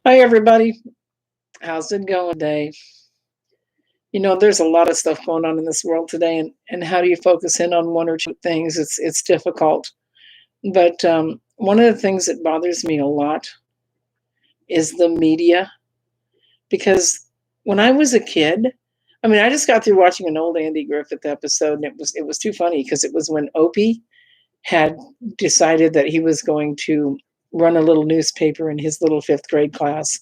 Hi, everybody. How's it going today? There's a lot of stuff going on in this world today, and how do you focus in on one or two things? It's difficult. But one of the things that bothers me a lot is the media, because when I was a kid, I mean, I just got through watching an old Andy Griffith episode, and it was too funny because it was when Opie had decided that he was going to run a little newspaper in his little fifth grade class,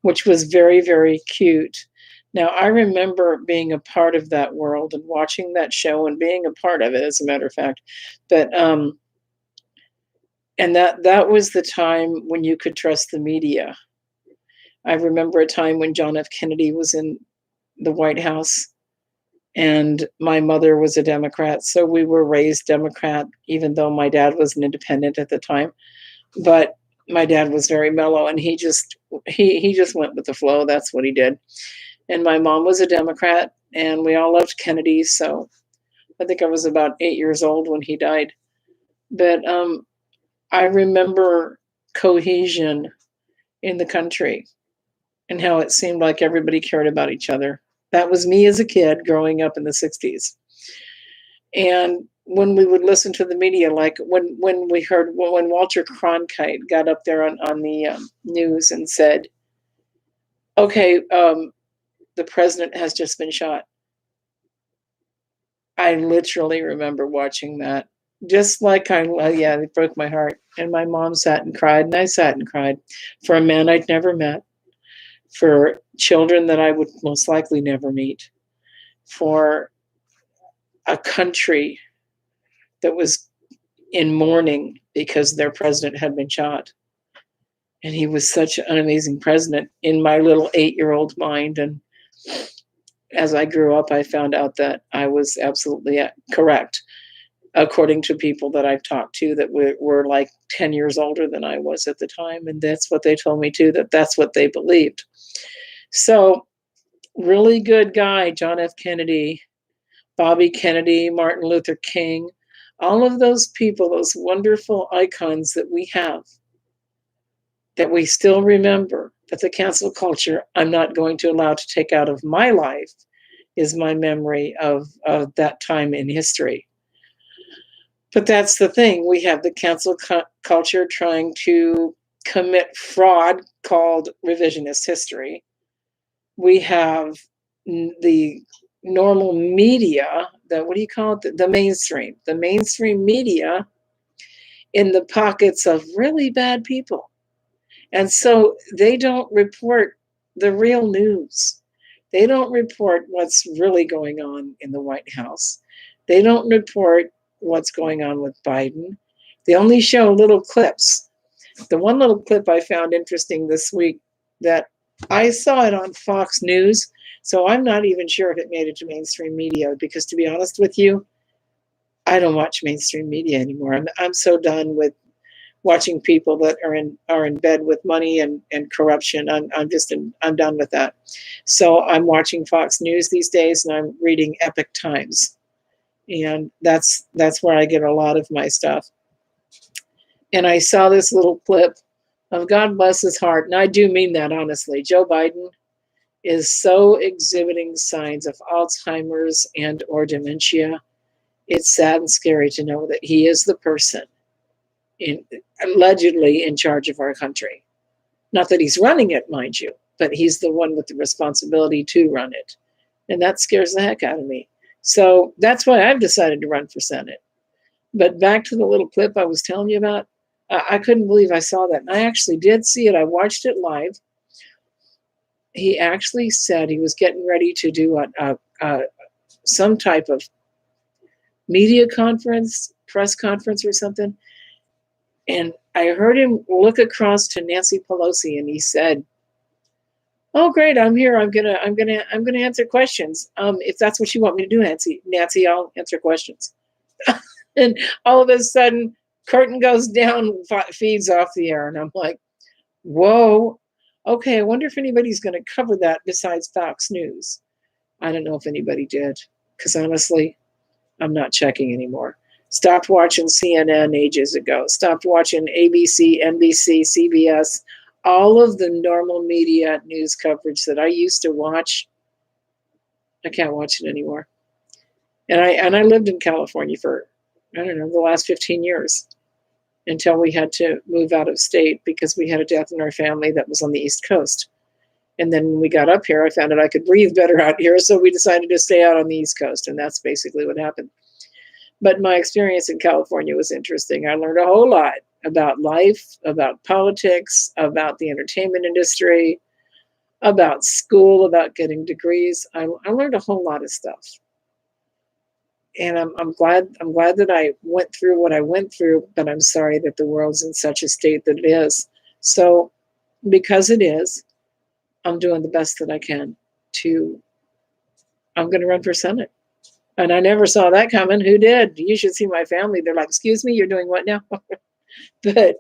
which was very, very cute. Now, I remember being a part of that world and watching that show and being a part of it, as a matter of fact. But and that was the time when you could trust the media. I remember a time when John F. Kennedy was in the White House, and my mother was a Democrat, so we were raised Democrat, even though my dad was an independent at the time. But my dad was very mellow, and he just went with the flow. That's what he did. And my mom was a Democrat, and we all loved Kennedy. So I think I was about 8 years old when he died. But I remember cohesion in the country and how it seemed like everybody cared about each other. That was me as a kid growing up in the 60s. And when we would listen to the media, like when we heard when Walter Cronkite got up there on the news and said, "Okay, the president has just been shot." I literally remember watching that. Just like yeah, it broke my heart. And my mom sat and cried, and I sat and cried for a man I'd never met, for children that I would most likely never meet, for a country that was in mourning because their president had been shot. And he was such an amazing president in my little 8-year-old mind. And as I grew up, I found out that I was absolutely correct, according to people that I've talked to that were like 10 years older than I was at the time. And that's what they told me too, that's what they believed. So, really good guy, John F. Kennedy, Bobby Kennedy, Martin Luther King, all of those people, those wonderful icons that we have, that we still remember, that the cancel culture I'm not going to allow to take out of my life, is my memory of that time in history. But that's the thing. We have the cancel culture trying to commit fraud called revisionist history. We have the normal media, what do you call it? The mainstream media in the pockets of really bad people. And so they don't report the real news. They don't report what's really going on in the White House. They don't report what's going on with Biden. They only show little clips. The one little clip I found interesting this week, that I saw it on Fox News, so I'm not even sure if it made it to mainstream media, because to be honest with you, I don't watch mainstream media anymore. I'm so done with watching people that are in bed with money and corruption. I'm done with that. So I'm watching Fox News these days, and I'm reading Epic Times, and that's where I get a lot of my stuff. And I saw this little clip of, God bless his heart, and I do mean that honestly, Joe Biden is so exhibiting signs of Alzheimer's and or dementia. It's sad and scary to know that he is the person in, allegedly in charge of our country. Not that he's running it, mind you, but he's the one with the responsibility to run it. And that scares the heck out of me. So that's why I've decided to run for Senate. But back to the little clip I was telling you about, I couldn't believe I saw that. And I actually did see it. I watched it live. He actually said he was getting ready to do some type of media conference, press conference or something. And I heard him look across to Nancy Pelosi, and he said, "Oh, great! I'm here. I'm gonna answer questions. If that's what you want me to do, Nancy, I'll answer questions." And all of a sudden, curtain goes down, feeds off the air, and I'm like, "Whoa, okay. I wonder if anybody's going to cover that besides Fox News." I don't know if anybody did, because honestly, I'm not checking anymore. Stopped watching CNN ages ago. Stopped watching ABC, NBC, CBS, all of the normal media news coverage that I used to watch, I can't watch it anymore. And I lived in California for, I don't know, the last 15 years until we had to move out of state because we had a death in our family that was on the East Coast. And then when we got up here, I found out I could breathe better out here. So we decided to stay out on the East Coast. And that's basically what happened. But my experience in California was interesting. I learned a whole lot about life, about politics, about the entertainment industry, about school, about getting degrees. I learned a whole lot of stuff. And I'm glad that I went through what I went through, but I'm sorry that the world's in such a state that it is. So because it is, I'm doing the best that I can I'm going to run for Senate. And I never saw that coming. Who did? You should see my family. They're like, excuse me, you're doing what now? But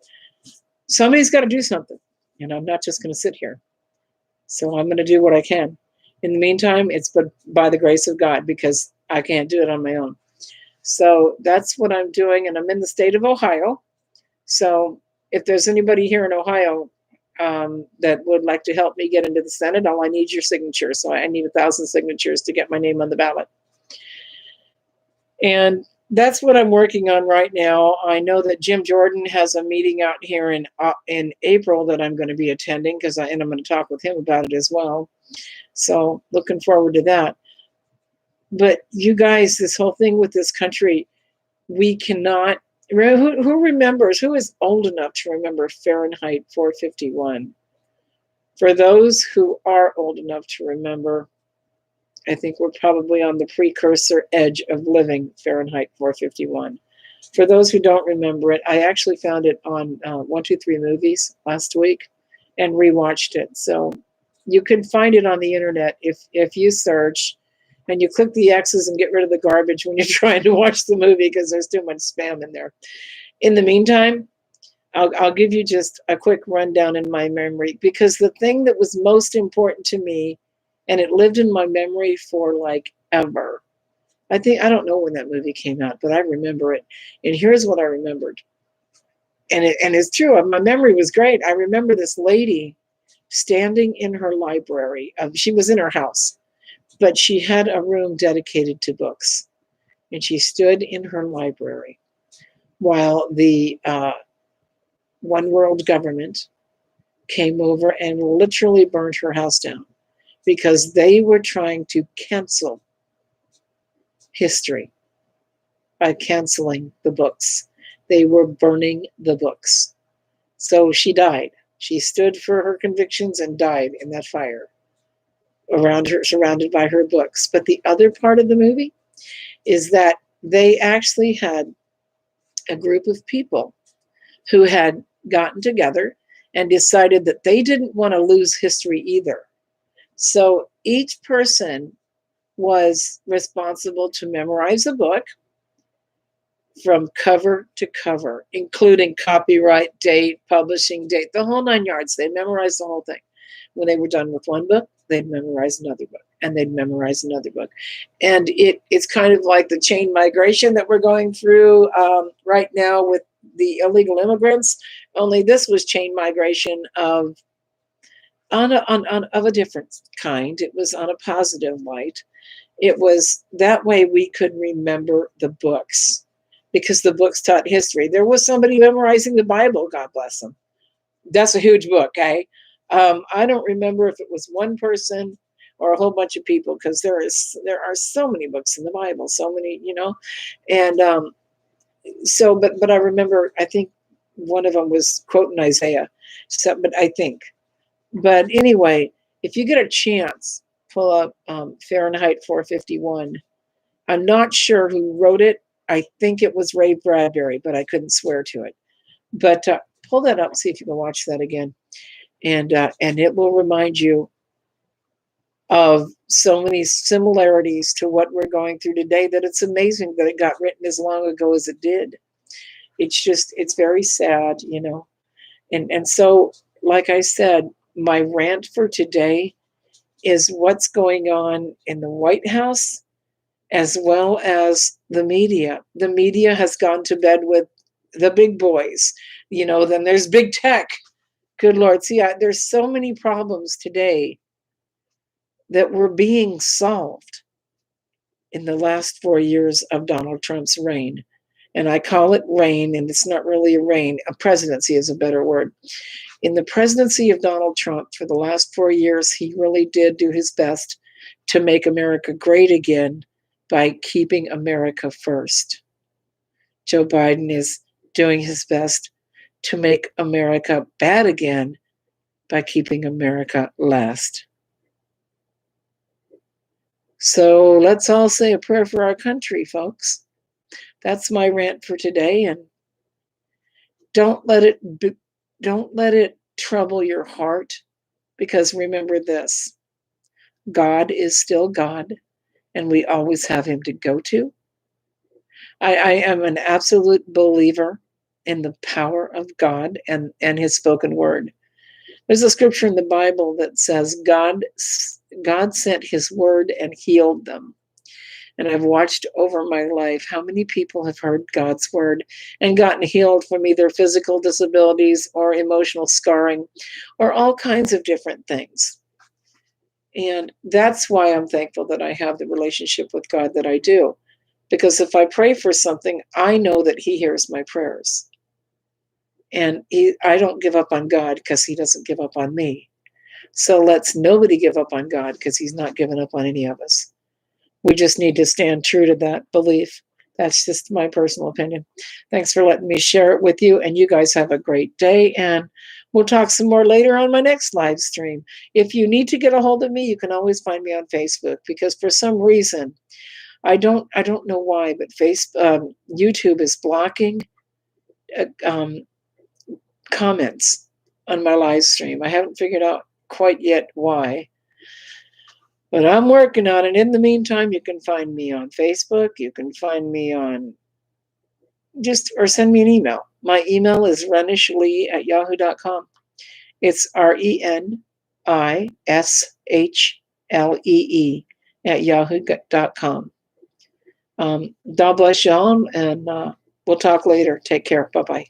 somebody's got to do something. And I'm not just going to sit here. So I'm going to do what I can. In the meantime, it's by the grace of God, because I can't do it on my own. So that's what I'm doing. And I'm in the state of Ohio. So if there's anybody here in Ohio that would like to help me get into the Senate, all I need is your signature. So I need 1,000 signatures to get my name on the ballot. And that's what I'm working on right now. I know that Jim Jordan has a meeting out here in April that I'm going to be attending, and I'm going to talk with him about it as well. So looking forward to that. But you guys, this whole thing with this country, we cannot. Who remembers? Who is old enough to remember Fahrenheit 451? For those who are old enough to remember, I think we're probably on the precursor edge of living Fahrenheit 451. For those who don't remember it, I actually found it on 123 Movies last week and rewatched it. So you can find it on the internet if you search and you click the X's and get rid of the garbage when you're trying to watch the movie because there's too much spam in there. In the meantime, I'll give you just a quick rundown in my memory, because the thing that was most important to me, and it lived in my memory for like ever. I don't know when that movie came out, but I remember it. And here's what I remembered. And it's true. My memory was great. I remember this lady standing in her library. She was in her house, but she had a room dedicated to books. And she stood in her library while the One World government came over and literally burned her house down, because they were trying to cancel history by canceling the books. They were burning the books. So she died. She stood for her convictions and died in that fire around her, surrounded by her books. But the other part of the movie is that they actually had a group of people who had gotten together and decided that they didn't want to lose history either. So each person was responsible to memorize a book from cover to cover, including copyright date, publishing date, the whole 9 yards. They memorized the whole thing. When they were done with one book, they'd memorize another book, and they'd memorize another book. And it's kind of like the chain migration that we're going through right now with the illegal immigrants, only this was chain migration of a different kind. It was on a positive light. It was that way we could remember the books, because the books taught history. There was somebody memorizing the Bible, God bless them. That's a huge book, eh? I don't remember if it was one person or a whole bunch of people, because there are so many books in the Bible, so many, and but I remember, I think one of them was quoting Isaiah. So, but anyway, if you get a chance, pull up Fahrenheit 451. I'm not sure who wrote it. I think it was Ray Bradbury, but I couldn't swear to it. But pull that up, see if you can watch that again. And it will remind you of so many similarities to what we're going through today, that it's amazing that it got written as long ago as it did. It's very sad, And so, like I said, my rant for today is what's going on in the White House, as well as the media. The media has gone to bed with the big boys. Then there's big tech Good Lord. See, there's so many problems today that were being solved in the last 4 years of Donald Trump's reign. And I call it reign, and it's not really a reign. A presidency is a better word. In the presidency of Donald Trump for the last 4 years, he really did do his best to make America great again by keeping America first. Joe Biden is doing his best to make America bad again by keeping America last. So let's all say a prayer for our country, folks. That's my rant for today, and don't let it trouble your heart, because remember this: God is still God, and we always have him to go to. I am an absolute believer in the power of God and his spoken word. There's a scripture in the Bible that says God sent his word and healed them. And I've watched over my life how many people have heard God's word and gotten healed from either physical disabilities or emotional scarring or all kinds of different things. And that's why I'm thankful that I have the relationship with God that I do. Because if I pray for something, I know that he hears my prayers. And I don't give up on God because he doesn't give up on me. So let's nobody give up on God, because he's not giving up on any of us. We just need to stand true to that belief. That's just my personal opinion. Thanks for letting me share it with you. And you guys have a great day. And we'll talk some more later on my next live stream. If you need to get a hold of me, you can always find me on Facebook, because for some reason, I don't know why, but YouTube is blocking comments on my live stream. I haven't figured out quite yet why, but I'm working on it. In the meantime, you can find me on Facebook. You can find me on or send me an email. My email is renishlee@yahoo.com. It's RENISHLEE @yahoo.com. God bless y'all, and we'll talk later. Take care. Bye-bye.